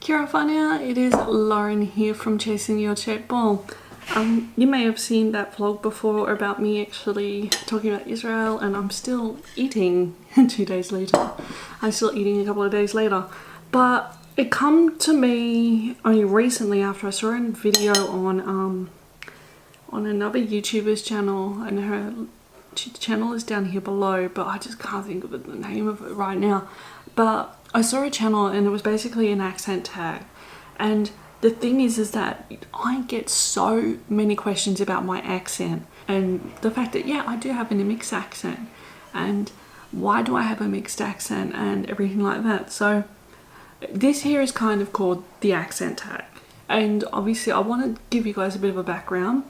Kia ora whanea, it is Lauren here from Chasing Your Shape Ball. You may have seen that vlog before about me actually talking about Israel, and I'm still eating 2 days later. I'm still eating a couple of days later. But it come to me only recently after I saw a video on another YouTuber's channel, and her channel is down here below, but I just can't think of the name of it right now. But I saw a channel and it was basically an accent tag, and the thing is that I get so many questions about my accent and the fact that yeah, I do have a mixed accent, and why do I have a mixed accent and everything like that. So this here is kind of called the accent tag, and obviously I want to give you guys a bit of a background.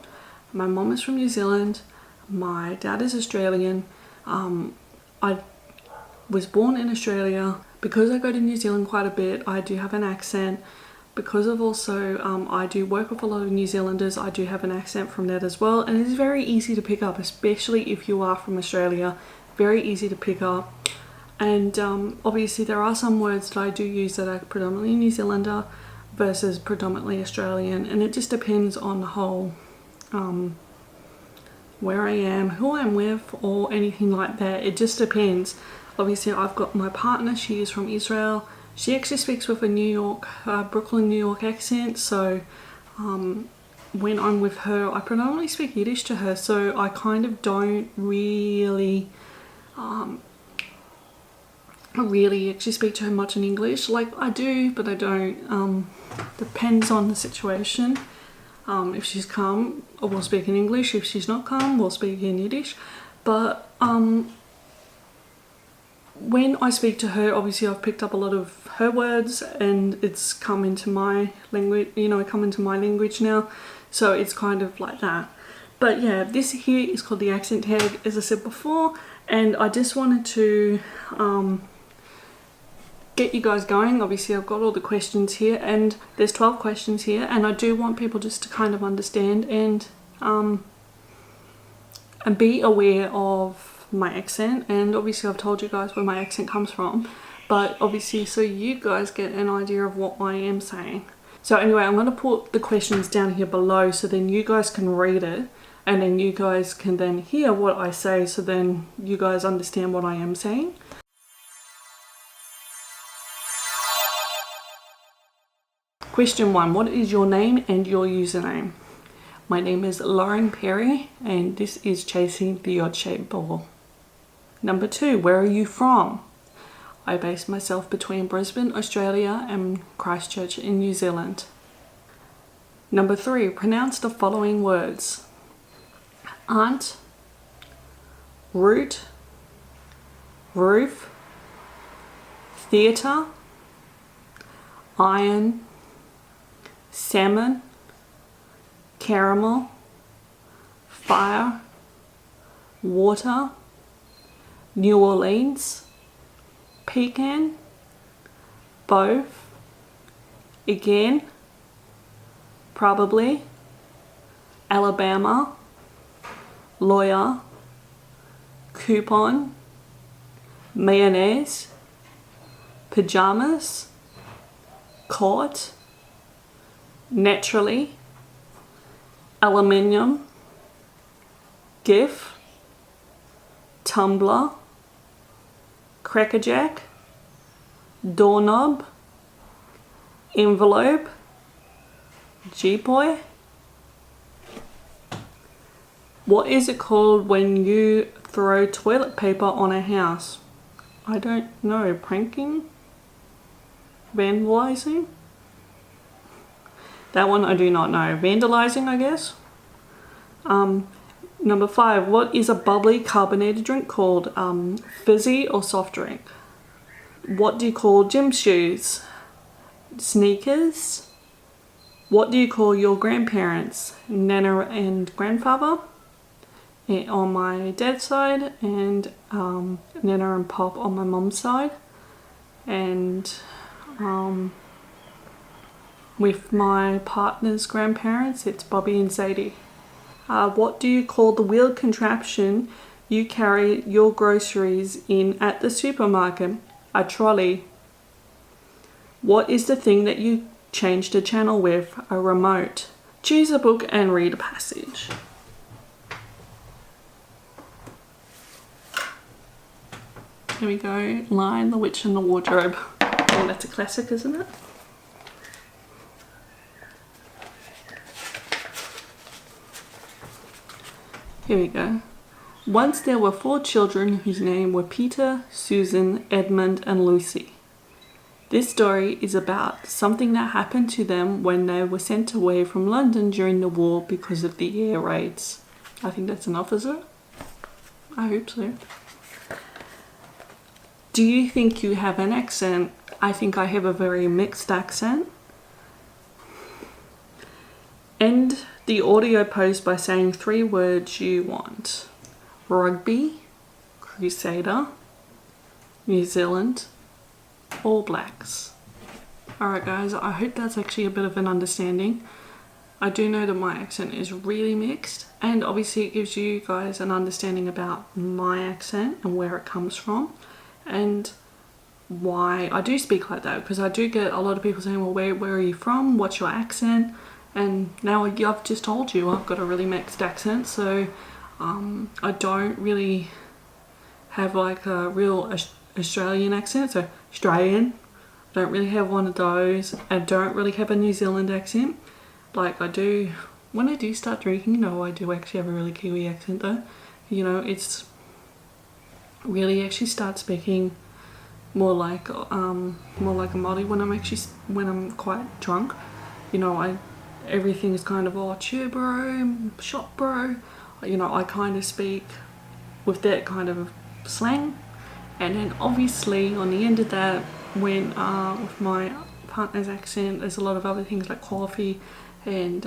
My mom is from New Zealand, my dad is Australian. I was born in Australia. Because I go to New Zealand quite a bit, I do have an accent. Because of also, I do work with a lot of New Zealanders, I do have an accent from that as well. And it's very easy to pick up, especially if you are from Australia. Very easy to pick up. And obviously there are some words that I do use that are predominantly New Zealander versus predominantly Australian. And it just depends on the whole, where I am, who I'm with, or anything like that. It just depends. Obviously I've got my partner, she is from Israel. She actually speaks with a New York, Brooklyn, New York accent. So when I'm with her, I predominantly speak Yiddish to her. So I kind of don't really, actually speak to her much in English. Like I do, but I don't. Depends on the situation. If she's calm, we'll speak in English. If she's not calm, we'll speak in Yiddish. But when I speak to her, obviously I've picked up a lot of her words and it's come into my language, come into my language now. So it's kind of like that. But yeah, this here is called the accent tag, as I said before. And I just wanted to get you guys going. Obviously I've got all the questions here, and there's 12 questions here. And I do want people just to kind of understand and be aware of my accent. And obviously I've told you guys where my accent comes from, but obviously so you guys get an idea of what I am saying. So anyway, I'm going to put the questions down here below so then you guys can read it, and then you guys can then hear what I say, so then you guys understand what I am saying. Question 1. What is your name and your username? My name is Lauren Perry and this is Chasing the Odd Shaped Ball. Number 2, where are you from? I base myself between Brisbane, Australia and Christchurch in New Zealand. Number 3, pronounce the following words: aunt, root, roof, theatre, iron, salmon, caramel, fire, water, New Orleans, pecan, both, again, probably, Alabama, lawyer, coupon, mayonnaise, pajamas, court, naturally, aluminium, GIF, tumbler, crackerjack, doorknob, envelope, G-boy. What is it called when you throw toilet paper on a house? I don't know. Pranking? Vandalizing? That one I do not know. Vandalizing, I guess. Number 5, what is a bubbly carbonated drink called? Fizzy or soft drink? What do you call gym shoes? Sneakers? What do you call your grandparents? Nana and grandfather on my dad's side, and Nana and Pop on my mum's side. And with my partner's grandparents, it's Bobby and Sadie. What do you call the wheeled contraption you carry your groceries in at the supermarket? A trolley. What is the thing that you change the channel with? A remote. Choose a book and read a passage. Here we go. Lion, the Witch and the Wardrobe. Oh, that's a classic, isn't it? Here we go. Once there were 4 children whose names were Peter, Susan, Edmund, and Lucy. This story is about something that happened to them when they were sent away from London during the war because of the air raids. I think that's enough, is it? I hope so. Do you think you have an accent? I think I have a very mixed accent. End the audio post by saying 3 words you want. Rugby, Crusader, New Zealand, All Blacks. Alright guys, I hope that's actually a bit of an understanding. I do know that my accent is really mixed, and obviously it gives you guys an understanding about my accent and where it comes from and why I do speak like that, because I do get a lot of people saying, well, where are you from? What's your accent? And now I've just told you I've got a really mixed accent, so I don't really have like a real Australian accent, so Australian. I don't really have one of those. I don't really have a New Zealand accent. Like I do, when I do start drinking, you know, I do actually have a really Kiwi accent though. You know, it's really actually start speaking more like a Maori when I'm quite drunk. You know, everything is kind of, oh, cheer bro, shot bro. You know, I kind of speak with that kind of slang. And then obviously on the end of that, when with my partner's accent, there's a lot of other things like coffee and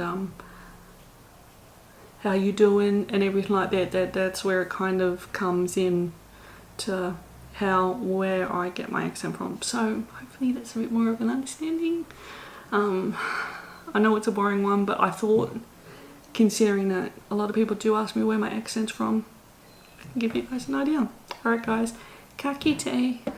how you doing and everything like that. That's where it kind of comes in to where I get my accent from. So hopefully that's a bit more of an understanding. I know it's a boring one, but I thought, considering that a lot of people do ask me where my accent's from, I can give you guys an idea. Alright guys, ka kite.